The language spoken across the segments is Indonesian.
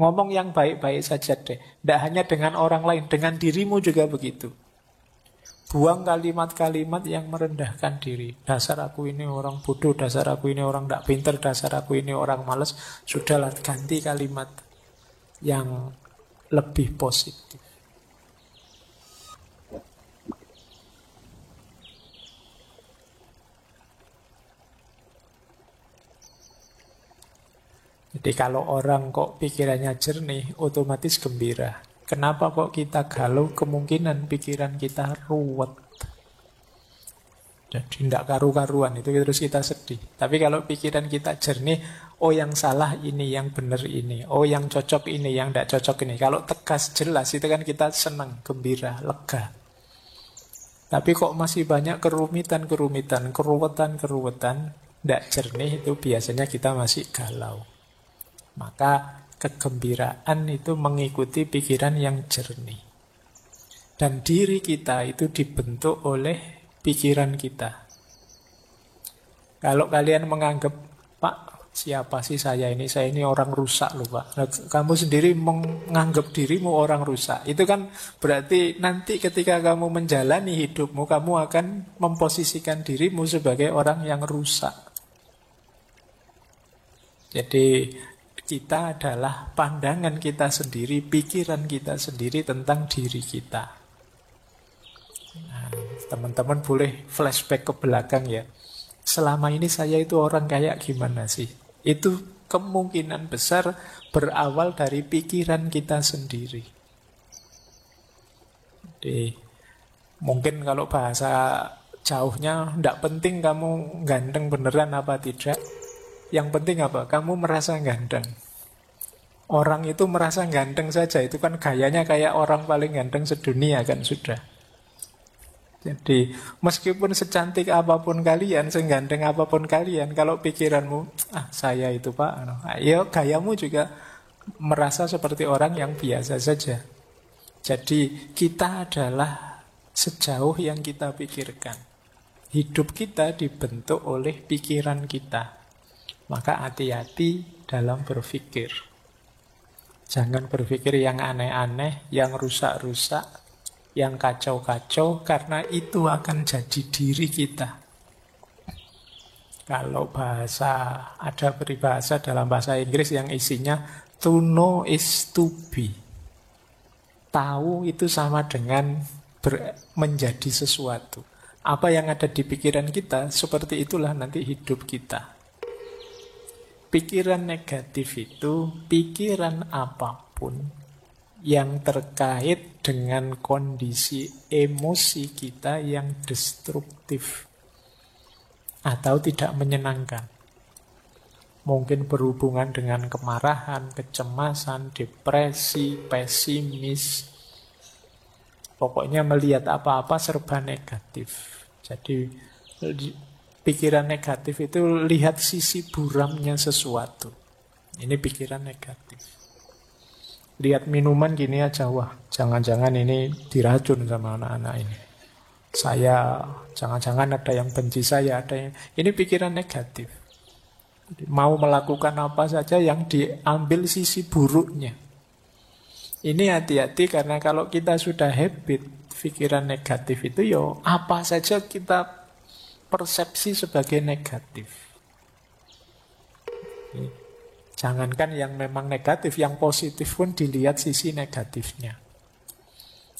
Ngomong yang baik-baik saja deh. Tidak hanya dengan orang lain, dengan dirimu juga begitu. Buang kalimat-kalimat yang merendahkan diri. Dasar aku ini orang bodoh, dasar aku ini orang tidak pinter, dasar aku ini orang malas. Sudahlah, ganti kalimat yang lebih positif. Jadi kalau orang kok pikirannya jernih, otomatis gembira. Kenapa kok kita galau? Kemungkinan pikiran kita ruwet. Jadi tidak karu-karuan, itu terus kita sedih. Tapi kalau pikiran kita jernih, oh yang salah ini, yang benar ini. Oh yang cocok ini, yang tidak cocok ini. Kalau tegas, jelas, itu kan kita senang, gembira, lega. Tapi kok masih banyak kerumitan-kerumitan, keruwetan-keruwetan, tidak jernih, itu biasanya kita masih galau. Maka kegembiraan itu mengikuti pikiran yang jernih. Dan diri kita itu dibentuk oleh pikiran kita. Kalau kalian menganggap, Pak, siapa sih saya ini? Saya ini orang rusak loh, Pak. Nah, kamu sendiri menganggap dirimu orang rusak. Itu kan berarti nanti ketika kamu menjalani hidupmu, kamu akan memposisikan dirimu sebagai orang yang rusak. Jadi kita adalah pandangan kita sendiri, pikiran kita sendiri tentang diri kita. Nah, teman-teman boleh flashback ke belakang ya. Selama ini saya itu orang kayak gimana sih? Itu kemungkinan besar berawal dari pikiran kita sendiri. Jadi, mungkin kalau bahasa jauhnya, tidak penting kamu ganteng beneran apa tidak. Yang penting apa? Kamu merasa ganteng. Orang itu merasa ganteng saja. Itu kan gayanya kayak orang paling ganteng sedunia kan sudah. Jadi meskipun secantik apapun kalian, seganteng apapun kalian, kalau pikiranmu, saya itu Pak, ya gayamu juga merasa seperti orang yang biasa saja. Jadi kita adalah sejauh yang kita pikirkan. Hidup kita dibentuk oleh pikiran kita. Maka hati-hati dalam berpikir. Jangan berpikir yang aneh-aneh, yang rusak-rusak, yang kacau-kacau, karena itu akan jadi diri kita. Kalau ada peribahasa dalam bahasa Inggris yang isinya to know is to be. Tahu itu sama dengan menjadi sesuatu. Apa yang ada di pikiran kita, seperti itulah nanti hidup kita. Pikiran negatif itu pikiran apapun yang terkait dengan kondisi emosi kita yang destruktif atau tidak menyenangkan. Mungkin berhubungan dengan kemarahan, kecemasan, depresi, pesimis. Pokoknya melihat apa-apa serba negatif. Jadi pikiran negatif itu lihat sisi buramnya sesuatu. Ini pikiran negatif. Lihat minuman gini aja, wah jangan-jangan ini diracun sama anak-anak ini. Jangan-jangan ada yang benci saya, ini pikiran negatif. Mau melakukan apa saja yang diambil sisi buruknya. Ini hati-hati karena kalau kita sudah habit pikiran negatif itu, apa saja kita persepsi sebagai negatif. Jangankan yang memang negatif, yang positif pun dilihat sisi negatifnya.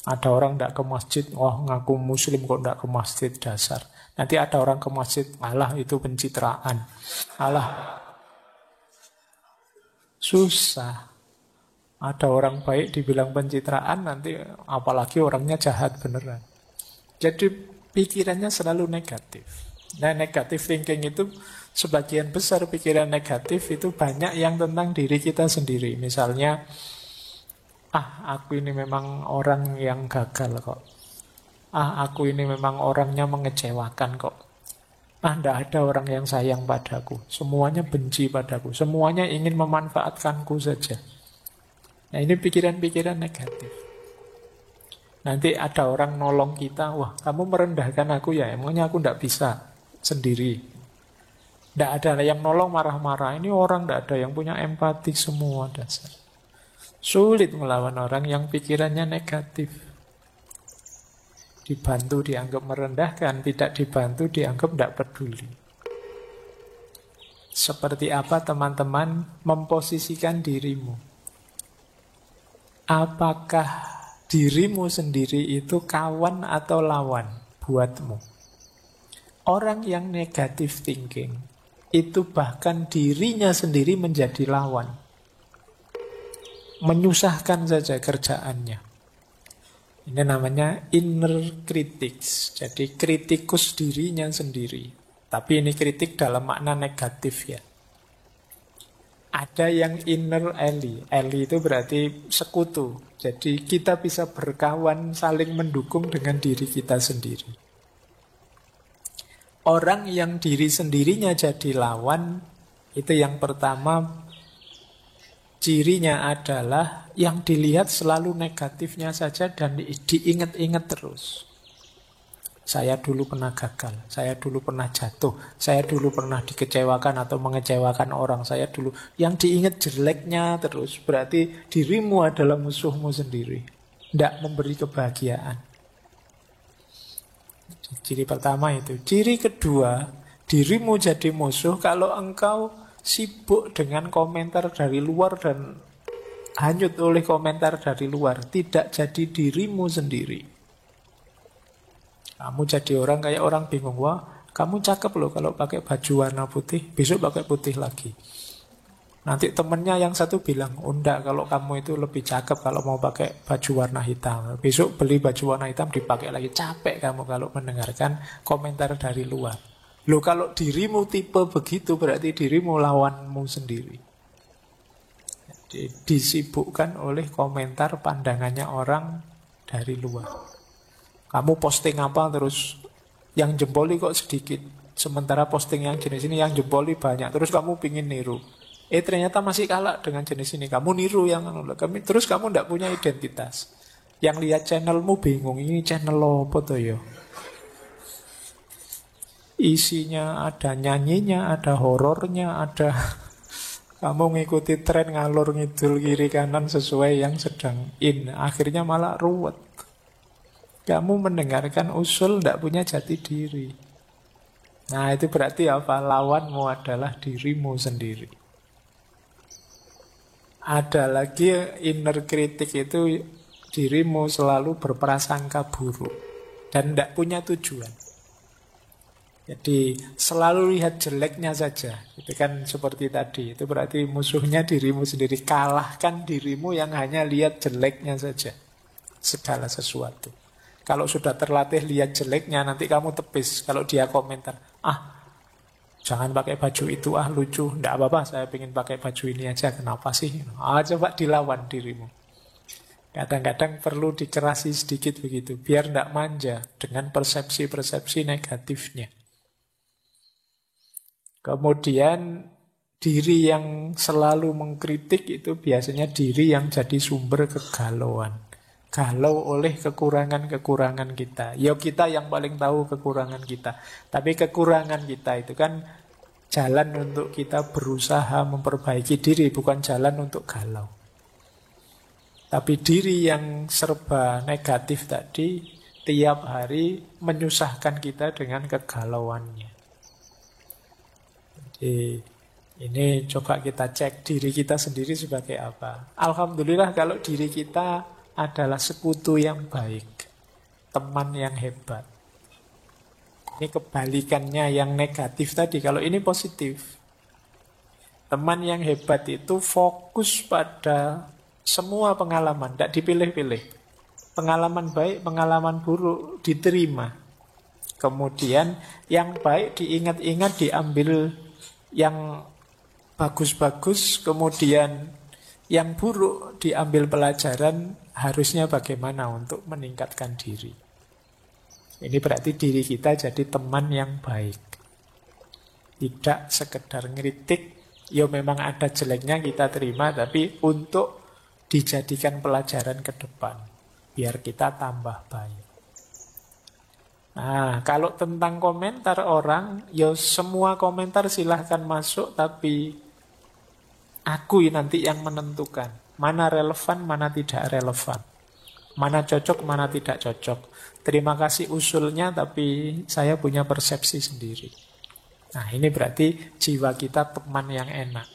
Ada orang tidak ke masjid, ngaku muslim kok tidak ke masjid, dasar. Nanti ada orang ke masjid, alah itu pencitraan. Alah, susah. Ada orang baik dibilang pencitraan, nanti apalagi orangnya jahat beneran. Jadi pikirannya selalu negatif. Nah, negative thinking itu sebagian besar pikiran negatif itu banyak yang tentang diri kita sendiri. Misalnya, aku ini memang orang yang gagal kok. Aku ini memang orangnya mengecewakan kok. Tidak ada orang yang sayang padaku. Semuanya benci padaku. Semuanya ingin memanfaatkanku saja. Nah, ini pikiran-pikiran negatif. Nanti ada orang nolong kita, wah kamu merendahkan aku ya, emangnya aku tidak bisa sendiri. Tidak ada yang nolong marah-marah, ini orang tidak ada yang punya empati semua dasar. Sulit melawan orang yang pikirannya negatif. Dibantu dianggap merendahkan, tidak dibantu dianggap tidak peduli. Seperti apa teman-teman memposisikan dirimu? Apakah dirimu sendiri itu kawan atau lawan buatmu? Orang yang negative thinking itu bahkan dirinya sendiri menjadi lawan. Menyusahkan saja kerjaannya. Ini namanya inner critics. Jadi kritikus dirinya sendiri. Tapi ini kritik dalam makna negatif ya. Ada yang inner ally. Ally itu berarti sekutu. Jadi kita bisa berkawan, saling mendukung dengan diri kita sendiri. Orang yang diri sendirinya jadi lawan, itu yang pertama, cirinya adalah yang dilihat selalu negatifnya saja dan diingat-ingat terus. Saya dulu pernah gagal, saya dulu pernah jatuh, saya dulu pernah dikecewakan atau mengecewakan orang, saya dulu. Yang diingat jeleknya terus, berarti dirimu adalah musuhmu sendiri. Tidak memberi kebahagiaan. Ciri pertama itu. Ciri kedua, dirimu jadi musuh kalau engkau sibuk dengan komentar dari luar dan hanyut oleh komentar dari luar. Tidak jadi dirimu sendiri. Kamu jadi orang kayak orang bingung. Wah, kamu cakep loh kalau pakai baju warna putih. Besok pakai putih lagi. Nanti temennya yang satu bilang, oh enggak, kalau kamu itu lebih cakep kalau mau pakai baju warna hitam. Besok beli baju warna hitam dipakai lagi. Capek kamu kalau mendengarkan komentar dari luar. Loh, kalau dirimu tipe begitu berarti dirimu lawanmu sendiri. Jadi disibukkan oleh komentar pandangannya orang dari luar. Kamu posting apa terus yang jempoli kok sedikit. Sementara posting yang jenis ini yang jempoli banyak. Terus kamu pingin niru. Ternyata masih kalah dengan jenis ini. Kamu niru yang terus kamu tidak punya identitas. Yang lihat channelmu bingung. Ini channel apa tuh ya? Isinya ada nyanyinya, ada horornya, ada kamu ngikuti tren ngalur ngidul kiri kanan sesuai yang sedang in. Akhirnya malah ruwet. Kamu mendengarkan usul tidak punya jati diri. Nah itu berarti apa? Lawanmu adalah dirimu sendiri. Ada lagi inner critic itu dirimu selalu berprasangka buruk dan tidak punya tujuan. Jadi selalu lihat jeleknya saja. Itu kan seperti tadi. Itu berarti musuhnya dirimu sendiri. Kalahkan dirimu yang hanya lihat jeleknya saja. Segala sesuatu. Kalau sudah terlatih lihat jeleknya, nanti kamu tepis. Kalau dia komentar, jangan pakai baju itu, lucu. Tidak apa-apa, saya ingin pakai baju ini aja. Kenapa sih? Coba dilawan dirimu. Kadang-kadang perlu dikerasi sedikit begitu, biar tidak manja dengan persepsi-persepsi negatifnya. Kemudian diri yang selalu mengkritik itu biasanya diri yang jadi sumber kegalauan. Galau oleh kekurangan-kekurangan kita. Ya kita yang paling tahu kekurangan kita. Tapi kekurangan kita itu kan jalan untuk kita berusaha memperbaiki diri, bukan jalan untuk galau. Tapi diri yang serba negatif tadi tiap hari menyusahkan kita dengan kegalauannya. Jadi ini coba kita cek diri kita sendiri sebagai apa. Alhamdulillah kalau diri kita adalah sekutu yang baik, teman yang hebat. Ini kebalikannya yang negatif tadi. Kalau ini positif, teman yang hebat itu fokus pada semua pengalaman, tidak dipilih-pilih. Pengalaman baik, pengalaman buruk diterima. Kemudian yang baik diingat-ingat, diambil yang bagus-bagus, kemudian yang buruk diambil pelajaran, harusnya bagaimana untuk meningkatkan diri. Ini berarti diri kita jadi teman yang baik. Tidak sekedar ngeritik, ya memang ada jeleknya kita terima, tapi untuk dijadikan pelajaran ke depan, biar kita tambah baik. Nah, kalau tentang komentar orang, ya semua komentar silahkan masuk, tapi aku nanti yang menentukan. Mana relevan, mana tidak relevan. Mana cocok, mana tidak cocok. Terima kasih usulnya, tapi saya punya persepsi sendiri. Nah, ini berarti jiwa kita teman yang enak.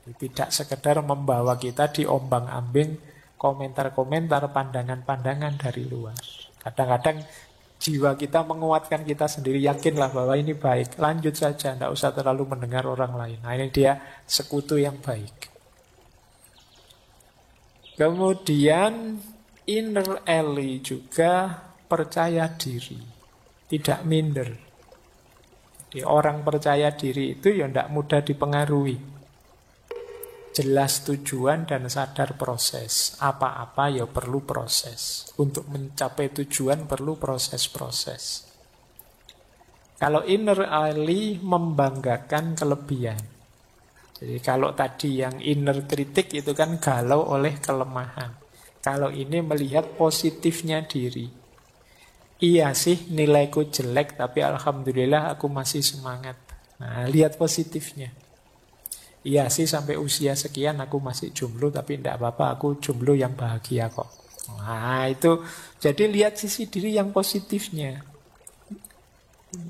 Tidak sekedar membawa kita diombang-ambing komentar-komentar, pandangan-pandangan dari luar. Kadang-kadang jiwa kita menguatkan kita sendiri, yakinlah bahwa ini baik. Lanjut saja, tidak usah terlalu mendengar orang lain. Nah, ini dia sekutu yang baik. Kemudian inner ally juga percaya diri, tidak minder. Jadi orang percaya diri itu ya tidak mudah dipengaruhi. Jelas tujuan dan sadar proses. Apa-apa ya perlu proses. Untuk mencapai tujuan perlu proses-proses. Kalau inner ally membanggakan kelebihan. Jadi kalau tadi yang inner kritik itu kan galau oleh kelemahan. Kalau ini melihat positifnya diri. Iya sih nilaiku jelek tapi alhamdulillah aku masih semangat. Nah, lihat positifnya. Iya sih sampai usia sekian aku masih jomblo tapi tidak apa-apa aku jomblo yang bahagia kok. Nah itu jadi lihat sisi diri yang positifnya.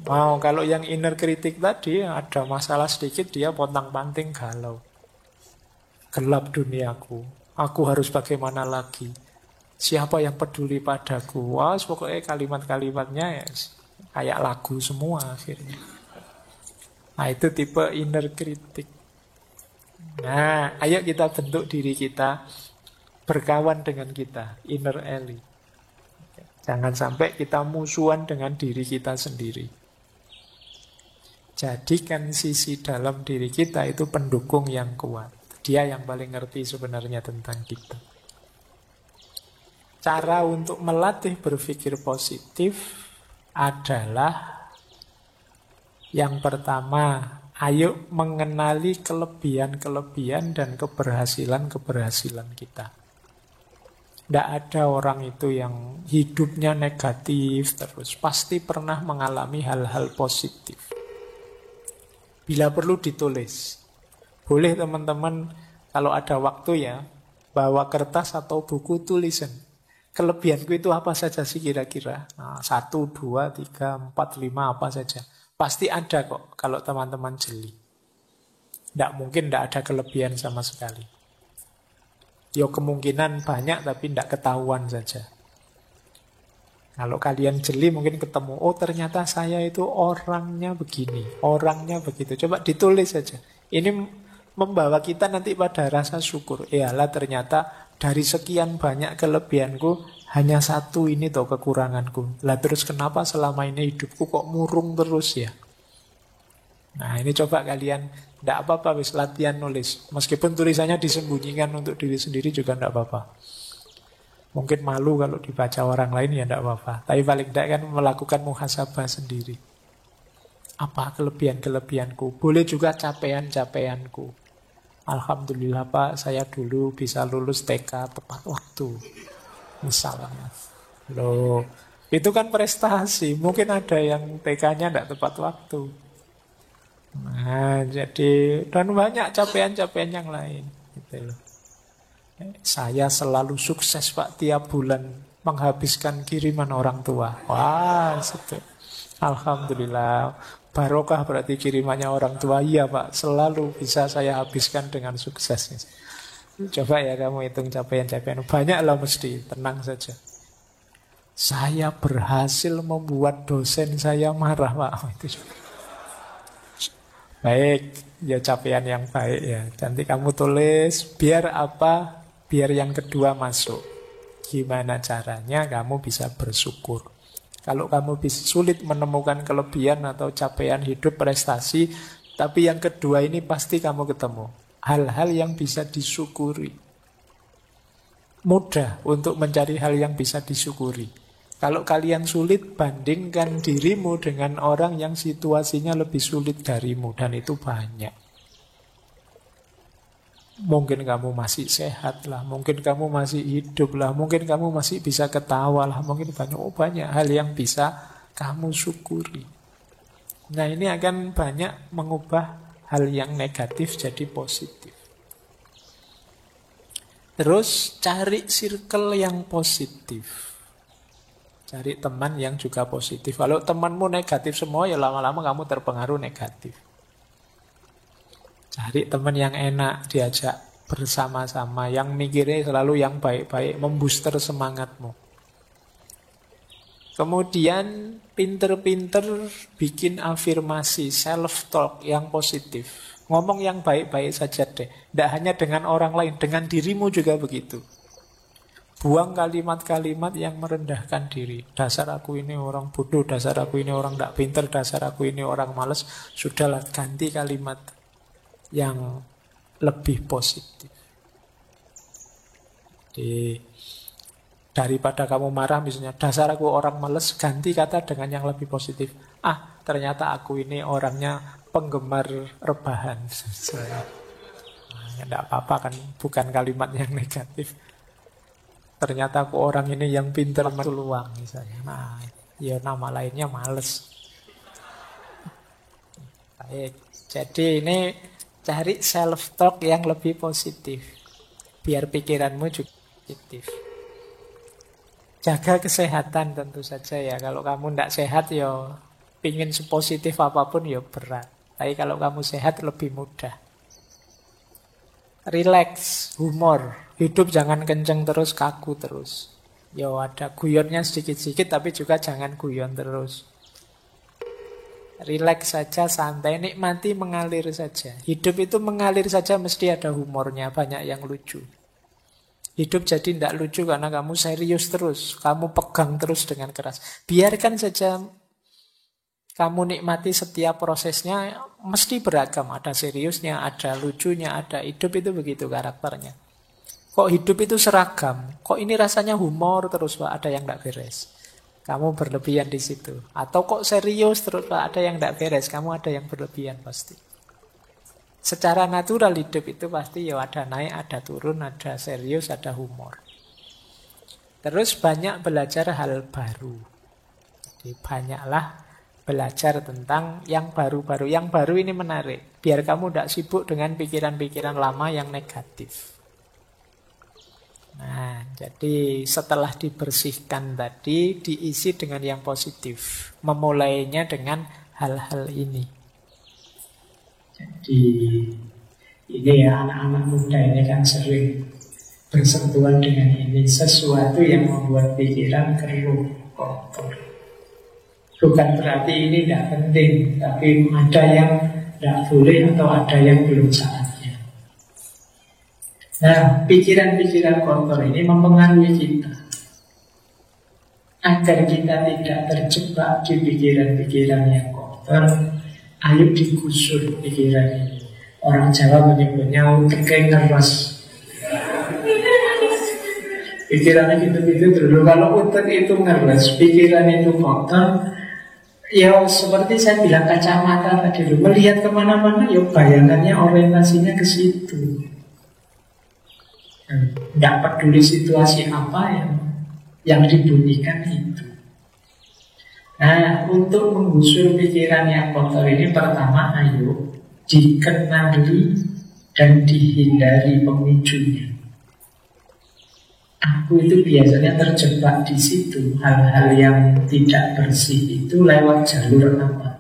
Wow, kalau yang inner kritik tadi ada masalah sedikit dia pontang-panting galau. Gelap duniaku. Aku harus bagaimana lagi? Siapa yang peduli padaku? Wah, pokoknya kalimat-kalimatnya ya, kayak lagu semua akhirnya. Nah, itu tipe inner kritik. Nah, ayo kita bentuk diri kita berkawan dengan kita, inner ally. Jangan sampai kita musuhan dengan diri kita sendiri. Jadikan sisi dalam diri kita itu pendukung yang kuat. Dia yang paling ngerti sebenarnya tentang kita. Cara untuk melatih berpikir positif adalah yang pertama, ayo mengenali kelebihan-kelebihan dan keberhasilan-keberhasilan kita. Tidak ada orang itu yang hidupnya negatif terus. Pasti pernah mengalami hal-hal positif. Bila perlu ditulis. Boleh teman-teman kalau ada waktu ya, bawa kertas atau buku tulisan. Kelebihanku itu apa saja sih kira-kira? Nah, 1, 2, 3, 4, 5 apa saja. Pasti ada kok kalau teman-teman jeli. Tidak mungkin tidak ada kelebihan sama sekali. Ya kemungkinan banyak tapi tidak ketahuan saja. Kalau kalian jeli mungkin ketemu, oh ternyata saya itu orangnya begini, orangnya begitu. Coba ditulis saja. Ini membawa kita nanti pada rasa syukur. Iyalah ternyata dari sekian banyak kelebihanku, hanya satu ini toh kekuranganku. Lah terus kenapa selama ini hidupku kok murung terus ya? Nah ini coba kalian, tidak apa-apa wis latihan nulis. Meskipun tulisannya disembunyikan untuk diri sendiri juga tidak apa-apa. Mungkin malu kalau dibaca orang lain ya tidak apa-apa. Tapi paling tidak kan melakukan muhasabah sendiri. Apa kelebihan-kelebihanku? Boleh juga capaian-capaianku. Alhamdulillah Pak, saya dulu bisa lulus TK tepat waktu. Misalnya. Loh, itu kan prestasi. Mungkin ada yang TK-nya tidak tepat waktu. Nah, jadi dan banyak capaian-capaian yang lain gitu loh. Saya selalu sukses Pak tiap bulan menghabiskan kiriman orang tua. Wah, itu. Alhamdulillah. Barokah berarti kirimannya orang tua. Iya Pak, selalu bisa saya habiskan dengan sukses. Coba ya kamu hitung capaian-capaian. Banyak lah mesti, tenang saja. Saya berhasil membuat dosen saya marah Pak. Itu juga. Baik, ya capaian yang baik ya. Nanti kamu tulis, biar apa? Biar yang kedua masuk. Gimana caranya kamu bisa bersyukur. Kalau kamu bisa sulit menemukan kelebihan atau capaian hidup prestasi, tapi yang kedua ini pasti kamu ketemu. Hal-hal yang bisa disyukuri. Mudah untuk mencari hal yang bisa disyukuri. Kalau kalian sulit, bandingkan dirimu dengan orang yang situasinya lebih sulit darimu. Dan itu banyak. Mungkin kamu masih sehat lah. Mungkin kamu masih hidup lah. Mungkin kamu masih bisa ketawa lah. Mungkin banyak hal yang bisa kamu syukuri. Nah ini akan banyak mengubah hal yang negatif jadi positif. Terus cari circle yang positif. Cari teman yang juga positif. Kalau temanmu negatif semua, ya lama-lama kamu terpengaruh negatif. Cari teman yang enak, diajak bersama-sama, yang mikirnya selalu yang baik-baik, membooster semangatmu. Kemudian pinter-pinter bikin afirmasi, self-talk yang positif. Ngomong yang baik-baik saja deh. Tidak hanya dengan orang lain, dengan dirimu juga begitu. Buang kalimat-kalimat yang merendahkan diri. Dasar aku ini orang bodoh, dasar aku ini orang tidak pinter, dasar aku ini orang malas. Sudahlah, ganti kalimat yang lebih positif. Daripada kamu marah misalnya, dasar aku orang malas, ganti kata dengan yang lebih positif. Ternyata aku ini orangnya penggemar rebahan. Tidak apa-apa kan, bukan kalimat yang negatif. Ternyata aku orang ini yang pintar luang misalnya. Ya nama lainnya males. Baik, jadi ini cari self-talk yang lebih positif. Biar pikiranmu juga positif. Jaga kesehatan tentu saja ya. Kalau kamu tidak sehat ya pingin sepositif apapun ya berat. Tapi kalau kamu sehat lebih mudah. Relax, humor. Hidup jangan kenceng terus, kaku terus. Ya ada guyonnya sedikit-sedikit, tapi juga jangan guyon terus. Relax saja, santai, nikmati, mengalir saja. Hidup itu mengalir saja, mesti ada humornya, banyak yang lucu. Hidup jadi tidak lucu karena kamu serius terus, kamu pegang terus dengan keras. Biarkan saja kamu nikmati setiap prosesnya, mesti beragam. Ada seriusnya, ada lucunya, ada. Hidup itu begitu karakternya. Kok hidup itu seragam? Kok ini rasanya humor terus, Pak? Ada yang tidak beres. Kamu berlebihan di situ. Atau kok serius terus, Pak? Ada yang tidak beres. Kamu ada yang berlebihan pasti. Secara natural hidup itu pasti ya ada naik, ada turun, ada serius, ada humor. Terus banyak belajar hal baru. Jadi banyaklah belajar tentang yang baru-baru. Yang baru ini menarik. Biar kamu tidak sibuk dengan pikiran-pikiran lama yang negatif. Nah, jadi setelah dibersihkan tadi, diisi dengan yang positif. Memulainya dengan hal-hal ini. Jadi, ini ya anak-anak muda ini kan sering bersentuhan dengan ini. Sesuatu yang membuat pikiran keruh, kotor. Bukan berarti ini tidak penting, tapi ada yang tidak boleh atau ada yang belum saatnya. Nah, pikiran-pikiran kotor ini mempengaruhi kita. Agar kita tidak terjebak di pikiran-pikiran yang kotor, ayo digusur pikiran ini. Orang Jawa menyebutnya utek ngeres. Pikirannya gitu-gitu dulu. Kalau utek itu ngeres, pikiran itu kotor, ya seperti saya bilang kacamata tadi dulu, melihat kemana-mana, ya bayangannya orientasinya ke situ. Tidak peduli situasi apa yang dibunyikan itu. Nah, untuk menggusur pikiran yang kotor ini, pertama ayo dikenali dan dihindari pemicunya. Aku itu biasanya terjebak di situ. Hal-hal yang tidak bersih itu lewat jalur apa?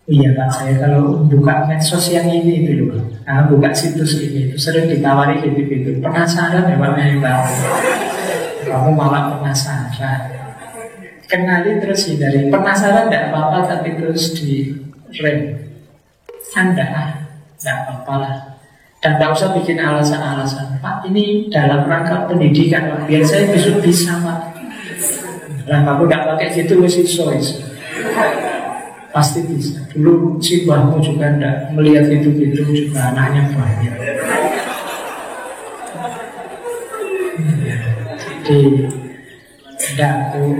Oh iya Pak, saya kalau buka medsos yang ini itu loh, buka situs ini itu sering ditawari gitu-gitu. Penasaran ya Pak, kamu malah penasaran. Kenali terus hindari. Penasaran tidak apa-apa, tapi terus di rem. Anda tidak apa-apa lah. Dan tidak usah bikin alasan-alasan. Pak, ini dalam rangka pendidikan, Pak. Biar saya besok bisa, Pak. Nah, kamu tidak pakai gitu, mesti sois. Pasti bisa. Dulu si mbahmu juga tidak melihat gitu-gitu, juga anaknya banyak. Jadi, tidak tuh.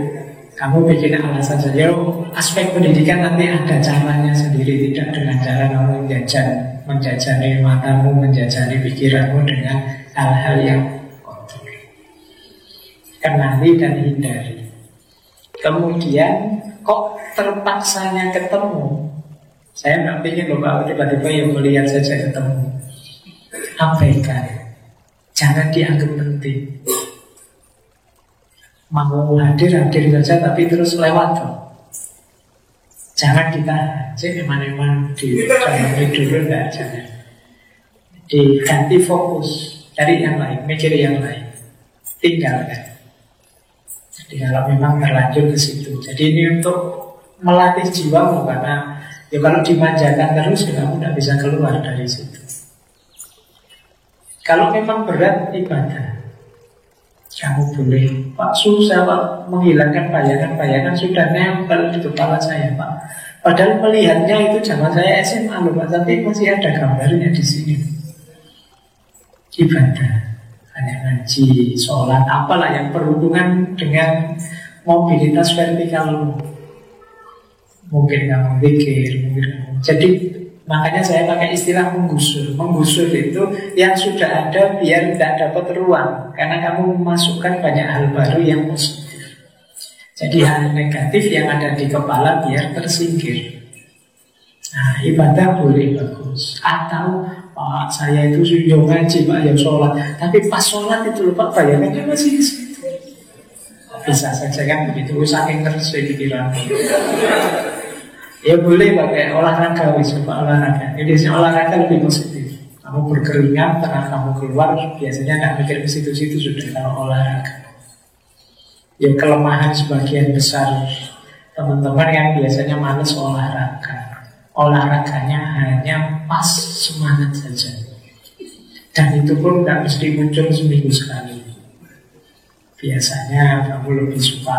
Kamu bikin alasan saja. Aspek pendidikan nanti ada caranya sendiri. Tidak dengan cara kamu menjajani matamu, menjajani pikiranmu dengan hal-hal yang kotor. Kenali dan hindari. Kemudian kok terpaksanya ketemu. Saya nggak ingin loh Pak, tiba-tiba yang melihat saja ketemu. Abaikan. Jangan jangan dianggap penting. Mau hadir saja, tapi terus lewat kok. Jangan kita eman-eman di dalam dulu, enggak, jangan. Diganti fokus, cari yang lain, mikir yang lain, tinggalkan. Jadi kalau memang terlanjur ke situ, jadi ini untuk melatih jiwamu, karena ya kalau dimanjakan terus kamu tidak bisa keluar dari situ. Kalau memang berat ibadah, kamu boleh, Pak, susah Pak menghilangkan bayangan-bayangan, sudah nempel di kepala saya Pak. Padahal melihatnya itu zaman saya SMA loh Pak, tapi masih ada gambarnya di sini. Ibadah, hanya ngaji, sholat, apalah yang berhubungan dengan mobilitas vertikalmu. Mungkin kamu pikir, jadi makanya saya pakai istilah menggusur. Menggusur itu yang sudah ada biar tidak dapat ruang, karena kamu memasukkan banyak hal baru yang positif. Jadi hal negatif yang ada di kepala biar tersingkir. Nah, ibadah boleh bagus. Atau Pak, saya itu sudah ngaji Pak, yang sholat, tapi pas sholat itu lupa bayangannya masih di situ. Bisa saja kan begitu, saking terus pikiran. Ya boleh pakai olahraga, coba olahraga. Jadi olahraga lebih positif. Kamu berkeringat, karena kamu keluar, biasanya nggak mikir ke situ-situ sudah kalau olahraga. Ya kelemahan sebagian besar teman-teman yang biasanya males olahraga. Olahraganya hanya pas semangat saja. Dan itu pun nggak mesti muncul seminggu sekali. Biasanya kamu lebih suka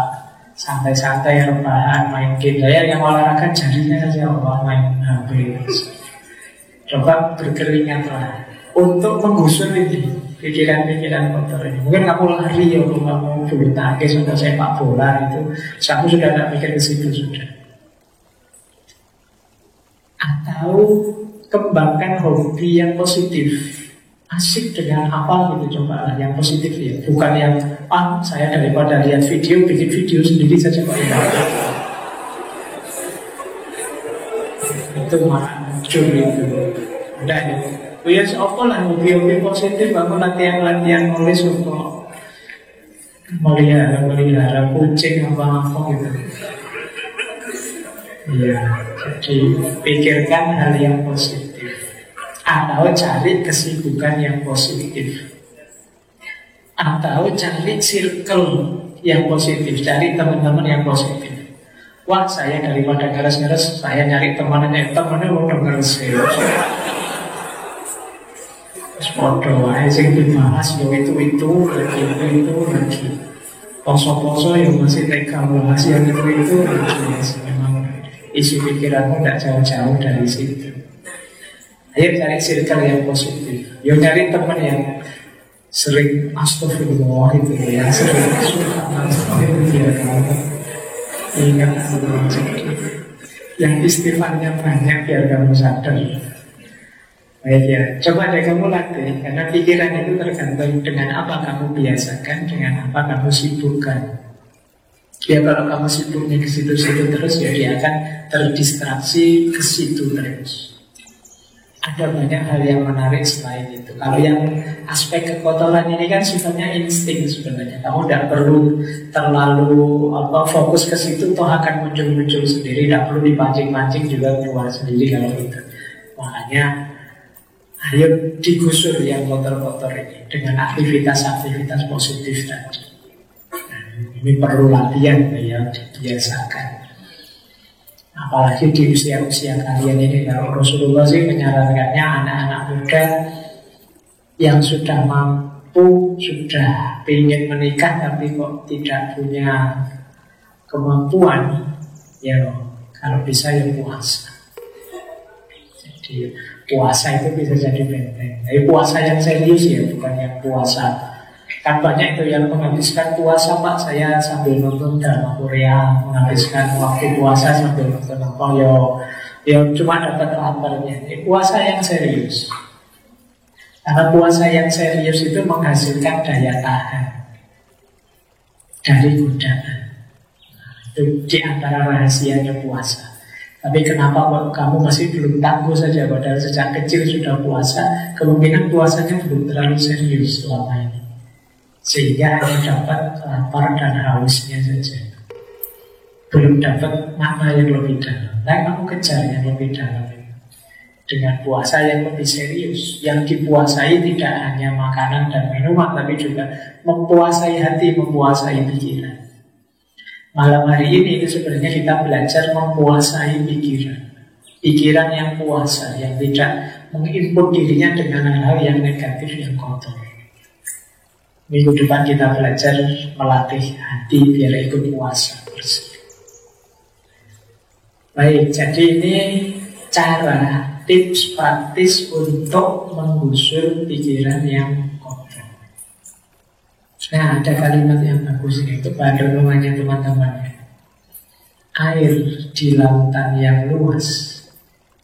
santai-santai, rebahan, main game. Saya yang olahraga jarinya saja, main HP. Coba berkeringatlah untuk menggusur ini pikiran-pikiran kotor ini. Mungkin kamu lari, ya, kamu bulu tangkis, atau sepak bola itu, kamu sudah tidak mikir ke situ sudah. Atau kembangkan hobi yang positif. Asik dengan apa gitu, coba yang positif ya. Bukan yang saya daripada lihat video, bikin video sendiri saja Pak. Itu muncul itu. Udah ya apa lah, hobi-hobi positif. Aku latihan nulis untuk melihara kucing apa gitu. Iya, jadi pikirkan hal yang positif. Atau cari kesibukan yang positif, atau cari circle yang positif, cari teman-teman yang positif. Wah, saya daripada ngeres-ngeres, saya nyari temannya udah ngeres. Podo sing dibahas yo itu lagi. Poso-poso yang masih tega bahas yang itu lagi. Memang isi pikiranmu tidak jauh-jauh dari situ. Ayo cari circle yang positif. Yo cari teman yang sering astagfirullah itu ya, sering astagfirullah kamu ingat yang istighfarnya banyak biar kamu sadar. Baik ya, coba deh kamu latih, karena pikiran itu tergantung dengan apa kamu biasakan, dengan apa kamu sibukkan. Ya kalau kamu sibuknya ke situ-situ terus, ya dia akan terdistraksi ke situ terus. Ada banyak hal yang menarik selain itu. Kalau yang aspek kekotoran ini kan sifatnya insting sebenarnya. Kamu tidak perlu terlalu fokus ke situ, toh akan muncul-muncul sendiri. Tidak perlu dipancing-pancing juga keluar sendiri kalau itu. Makanya ayo digusur yang kotor-kotor ini dengan aktivitas-aktivitas positif tadi. Ini perlu latihan ya, dibiasakan. Apalagi di usia-usia kalian ini, kalau Rasulullah sih menyarankannya anak-anak muda yang sudah mampu, sudah ingin menikah tapi kok tidak punya kemampuan, ya kalau bisa ya puasa. Jadi puasa itu bisa jadi benteng. Tapi puasa yang serius ya, bukan yang puasa. Kan banyak itu yang menghabiskan puasa Pak, saya sambil nonton drama Korea, menghabiskan waktu puasa sambil nonton apa ya cuma dapat laparnya. Puasa yang serius, karena puasa yang serius itu menghasilkan daya tahan dari godaan. Itu di antara rahasianya puasa. Tapi kenapa kok kamu masih belum tangguh saja, padahal sejak kecil sudah puasa? Kemungkinan puasanya belum terlalu serius selama ini, sehingga hanya dapat lapar dan hausnya saja, belum dapat makna yang lebih dalam. Nah, kamu kejar yang lebih dalam dengan puasa yang lebih serius. Yang dipuasai tidak hanya makanan dan minuman, tapi juga mempuasai hati, mempuasai pikiran. Malam hari ini itu sebenarnya kita belajar mempuasai pikiran. Pikiran yang puasa, yang tidak menginput dirinya dengan hal-hal yang negatif, yang kotor. Minggu depan kita belajar melatih hati biar ikut puasa bersih. Baik, jadi ini cara, tips praktis untuk menggusur pikiran yang kotor. Nah, ada kalimat yang bagus ini untuk bahan renungannya teman-teman. Air di lautan yang luas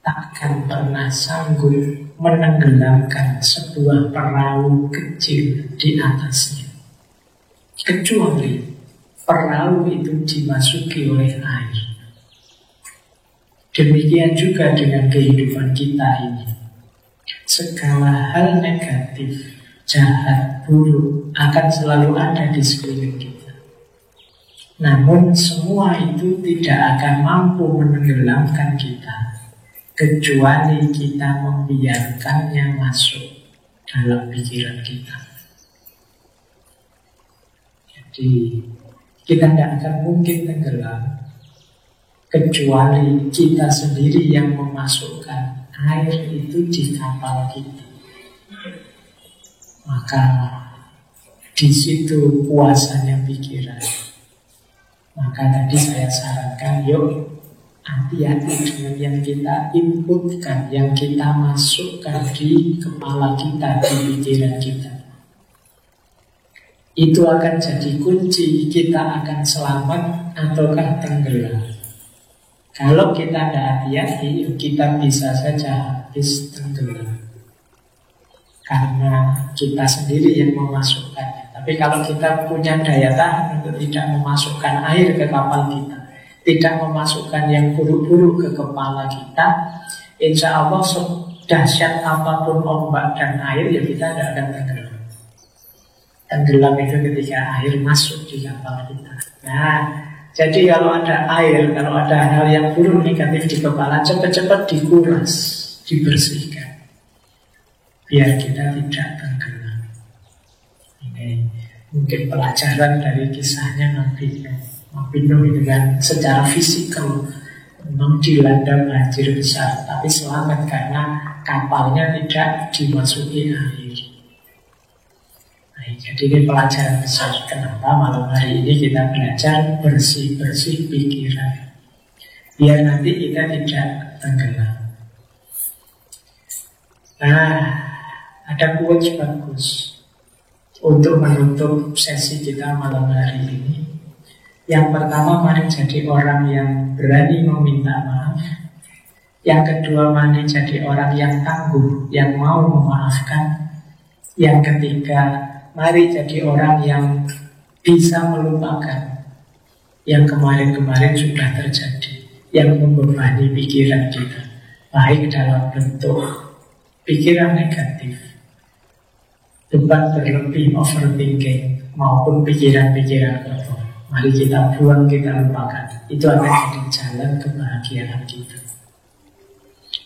takkan pernah sanggup menenggelamkan sebuah perahu kecil di atasnya, kecuali perahu itu dimasuki oleh air. Demikian juga dengan kehidupan kita ini. Segala hal negatif, jahat, buruk akan selalu ada di sekeliling kita. Namun semua itu tidak akan mampu menenggelamkan kita, kecuali kita membiarkannya masuk dalam pikiran kita. Jadi kita tidak akan mungkin tenggelam kecuali kita sendiri yang memasukkan air itu di kapal kita. Maka di situ puasanya pikiran. Maka tadi saya sarankan, yuk hati-hati dengan yang kita inputkan, yang kita masukkan di kepala kita, di pikiran kita. Itu akan jadi kunci kita akan selamat ataukah tenggelam. Kalau kita tidak hati-hati, kita bisa saja habis tenggelam, karena kita sendiri yang memasukkannya. Tapi kalau kita punya daya tahan untuk tidak memasukkan air ke kapal kita, tidak memasukkan yang buruk-buruk ke kepala kita, insya Allah dahsyat apapun ombak dan air, ya kita tidak akan tenggelam. Tenggelam itu ketika air masuk di kapal kita. Nah, jadi kalau ada air, kalau ada hal yang buruk negatif di kepala, cepat-cepat dikuras, dibersihkan, biar kita tidak tenggelam. Ini mungkin pelajaran dari kisahnya Nabi Nuh itu kan, secara fisikal memang dilanda banjir besar, tapi selamat karena kapalnya tidak dimasuki air. Nah, jadi ini pelajaran besar. Kenapa malam hari ini kita belajar bersih-bersih pikiran, biar nanti kita tidak tenggelam. Nah, ada quotes bagus untuk menutup sesi kita malam hari ini. Yang pertama, mari jadi orang yang berani meminta maaf. Yang kedua, mari jadi orang yang tangguh, yang mau memaafkan. Yang ketiga, mari jadi orang yang bisa melupakan yang kemarin-kemarin sudah terjadi, yang membebani pikiran kita, baik dalam bentuk pikiran negatif, beban berlebih, overthinking, maupun pikiran-pikiran kotor. Mari kita buang, kita lupakan. Itu akan jadi jalan kebahagiaan kita.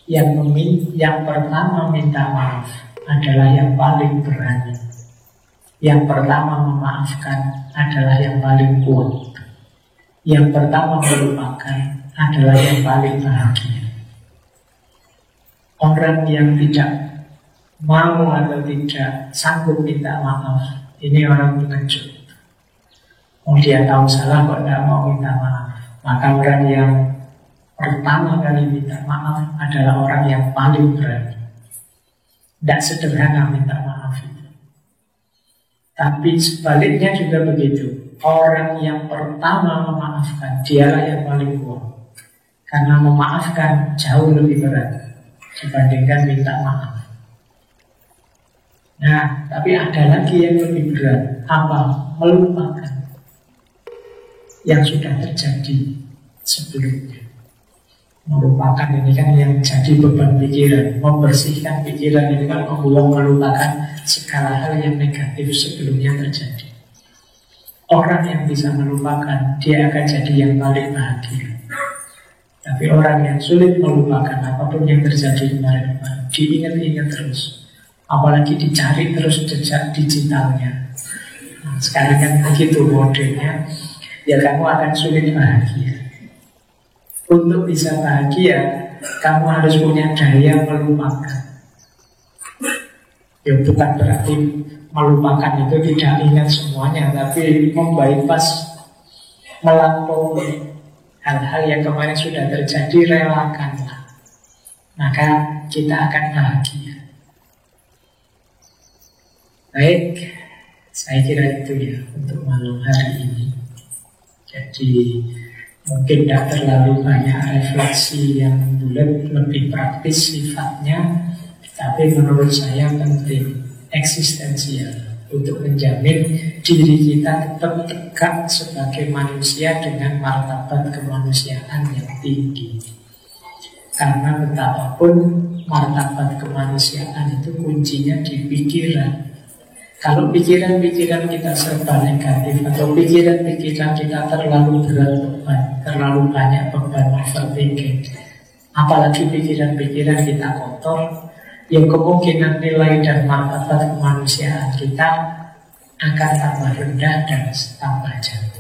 Yang pertama minta maaf adalah yang paling berani. Yang pertama memaafkan adalah yang paling kuat. Yang pertama melupakan adalah yang paling bahagia. Orang yang tidak mau atau tidak sanggup minta maaf, ini orang pengecut. Dia tahu salah kok tidak mau minta maaf. Maka orang yang pertama kali minta maaf adalah orang yang paling berani. Tidak sederhana minta maaf itu. Tapi sebaliknya juga begitu. Orang yang pertama memaafkan, dialah yang paling kuat. Karena memaafkan jauh lebih berat dibandingkan minta maaf. Nah, tapi ada lagi yang lebih berat. Apa? Melupakan yang sudah terjadi sebelumnya. Melupakan ini kan yang jadi beban pikiran. Membersihkan pikiran itu kan melupakan segala hal yang negatif sebelumnya terjadi. Orang yang bisa melupakan, dia akan jadi yang paling bahagia. Tapi orang yang sulit melupakan apapun yang terjadi kemarin, diingat-ingat terus. Apalagi dicari terus jejak digitalnya. Nah, sekarang kan begitu modelnya, ya kamu akan sulit bahagia. Untuk bisa bahagia, kamu harus punya daya melupakan. Ya bukan berarti melupakan itu tidak ingat semuanya, tapi membypass, melampaui hal-hal yang kemarin sudah terjadi, relakanlah. Maka kita akan bahagia. Baik, saya kira itu ya untuk malam hari ini. Jadi mungkin tidak terlalu banyak refleksi yang bulat, lebih praktis sifatnya, tapi menurut saya penting, eksistensial, untuk menjamin diri kita tetap tegak sebagai manusia dengan martabat kemanusiaan yang tinggi. Karena betapapun martabat kemanusiaan itu kuncinya di pikiran. Kalau pikiran-pikiran kita serba negatif, atau pikiran-pikiran kita terlalu berat beban, terlalu banyak beban overthinking, apalagi pikiran-pikiran kita kotor, yang kemungkinan nilai dan martabat kemanusiaan kita akan tambah rendah dan tambah jatuh.